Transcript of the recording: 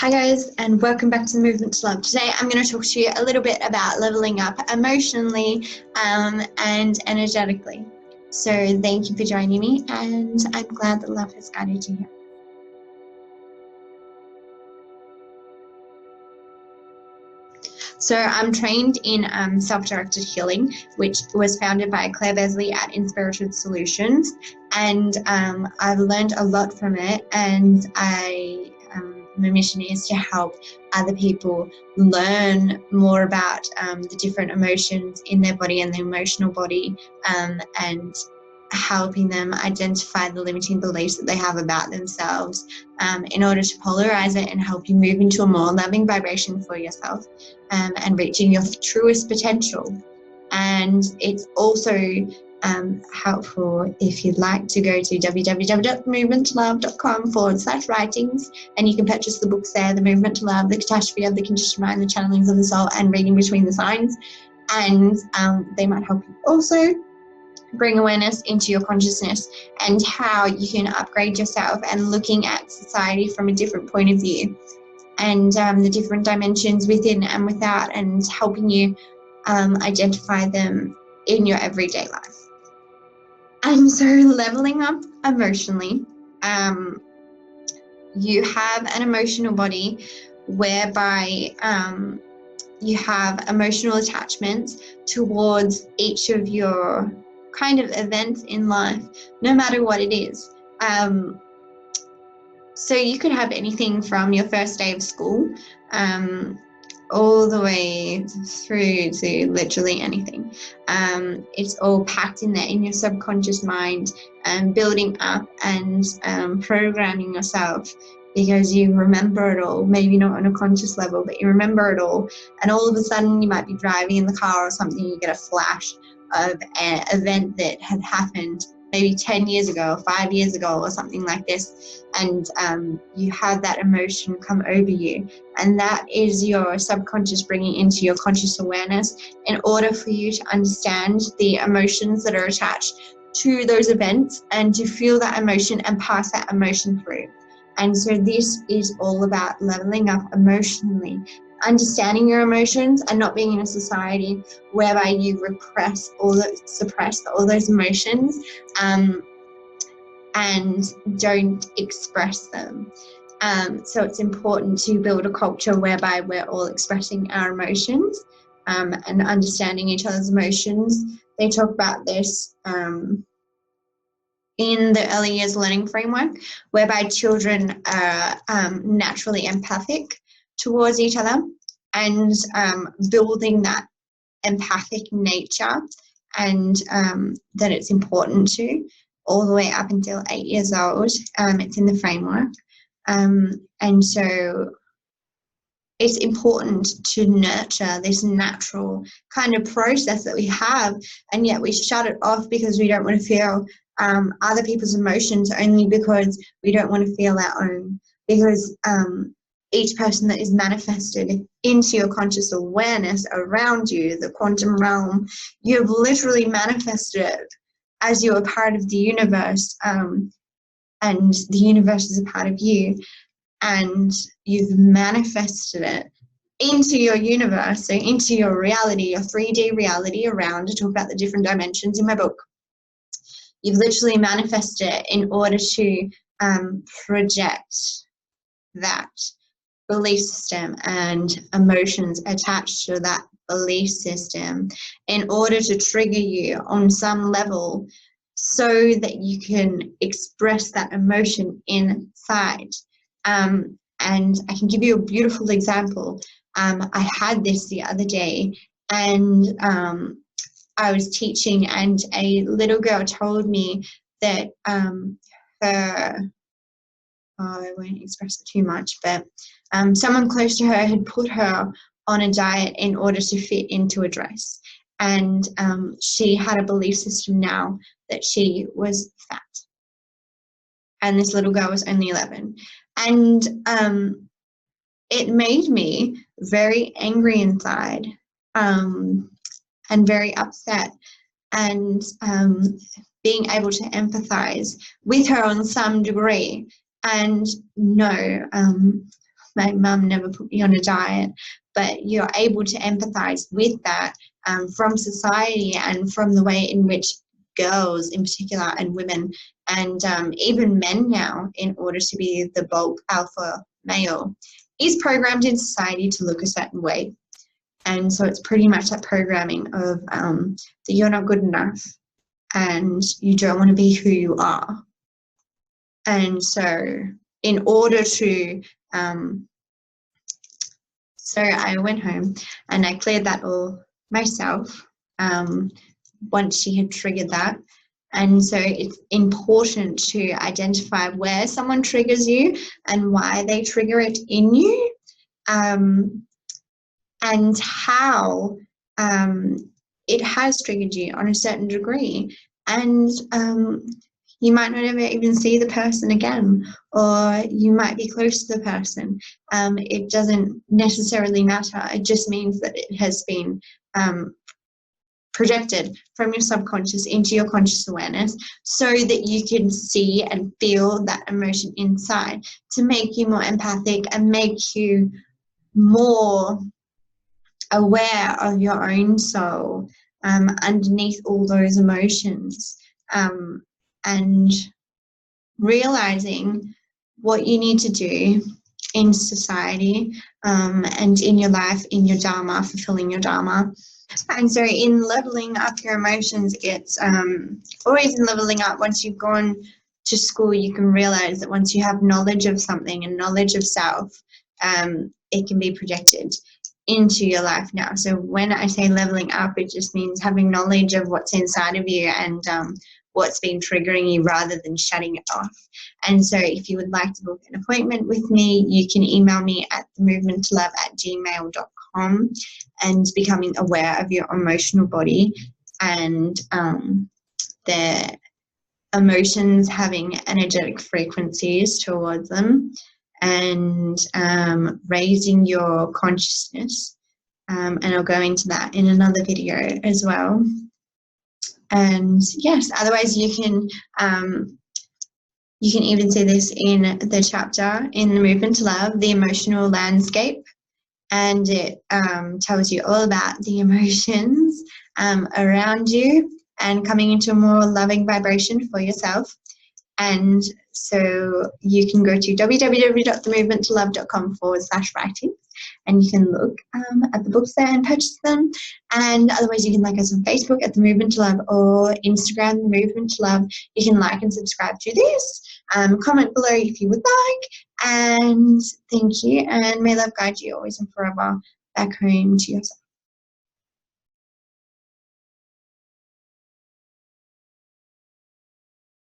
Hi guys, and welcome back to the Movement to Love. Today I'm going to talk to you a little bit about leveling up emotionally and energetically. So thank you for joining me, and I'm glad that love has guided you here. So I'm trained in self-directed healing, which was founded by Claire Besley at Inspirited Solutions, and I've learned a lot from it, and my mission is to help other people learn more about the different emotions in their body and the emotional body, and helping them identify the limiting beliefs that they have about themselves in order to polarize it and help you move into a more loving vibration for yourself and reaching your truest potential. And it's also helpful if you'd like to go to www.movementtolove.com/writings, and you can purchase the books there, The Movement to Love, The Catastrophe of the Conditioned Mind, The Channelings of the Soul, and Reading Between the Signs. And they might help you also bring awareness into your consciousness and how you can upgrade yourself and looking at society from a different point of view, and the different dimensions within and without, and helping you identify them in your everyday life. And so leveling up emotionally, you have an emotional body whereby you have emotional attachments towards each of your kind of events in life, no matter what it is. So you could have anything from your first day of school all the way through to literally anything. It's all packed in there in your subconscious mind, and building up and programming yourself, because you remember it all, maybe not on a conscious level, but you remember it all. And all of a sudden you might be driving in the car or something, you get a flash of an event that had happened maybe 10 years ago, 5 years ago, or something like this, and you have that emotion come over you, and that is your subconscious bringing into your conscious awareness in order for you to understand the emotions that are attached to those events and to feel that emotion and pass that emotion through. And so this is all about leveling up emotionally, understanding your emotions and not being in a society whereby you suppress all those emotions and don't express them. So it's important to build a culture whereby we're all expressing our emotions and understanding each other's emotions. They talk about this in the early years learning framework, whereby children are naturally empathic towards each other, and building that empathic nature, and that it's important to all the way up until 8 years old. It's in the framework, and so it's important to nurture this natural kind of process that we have, and yet we shut it off because we don't want to feel other people's emotions, only because we don't want to feel our own. Because each person that is manifested into your conscious awareness around you, the quantum realm, you have literally manifested it as you're a part of the universe, and the universe is a part of you, and you've manifested it into your universe, so into your reality, your 3D reality around. I talk about the different dimensions in my book. You've literally manifested it in order to project that belief system and emotions attached to that belief system in order to trigger you on some level, so that you can express that emotion inside. And I can give you a beautiful example. I had this the other day, and I was teaching, and a little girl told me that I won't express it too much, but someone close to her had put her on a diet in order to fit into a dress, and she had a belief system now that she was fat, and this little girl was only 11, and it made me very angry inside, and very upset, and being able to empathize with her on some degree. And no, my mum never put me on a diet, but you're able to empathize with that from society and from the way in which girls in particular and women and even men now, in order to be the bulk alpha male, is programmed in society to look a certain way. And so it's pretty much that programming of that you're not good enough and you don't want to be who you are. And so in order to, so I went home and I cleared that all myself once she had triggered that. And so it's important to identify where someone triggers you and why they trigger it in you, and how it has triggered you on a certain degree. And you might not ever even see the person again, or you might be close to the person. It doesn't necessarily matter. It just means that it has been projected from your subconscious into your conscious awareness, so that you can see and feel that emotion inside, to make you more empathic and make you more aware of your own soul underneath all those emotions, and realizing what you need to do in society and in your life, in your dharma, fulfilling your dharma. And so in leveling up your emotions, it's always in leveling up. Once you've gone to school, you can realize that once you have knowledge of something and knowledge of self, it can be projected into your life now. So when I say leveling up, it just means having knowledge of what's inside of you and what's been triggering you, rather than shutting it off. And so if you would like to book an appointment with me, you can email me at themovementtolove@gmail.com, and becoming aware of your emotional body and the emotions having energetic frequencies towards them, and raising your consciousness. And I'll go into that in another video as well. And yes, otherwise you can even see this in the chapter in The Movement to Love, The Emotional Landscape, and it tells you all about the emotions around you and coming into a more loving vibration for yourself. And so you can go to www.themovementtolove.com/writing, and you can look at the books there and purchase them. And otherwise you can like us on Facebook at The Movement to Love, or Instagram, The Movement to Love. You can like and subscribe to this. Comment below if you would like. And thank you, and may love guide you always and forever back home to yourself.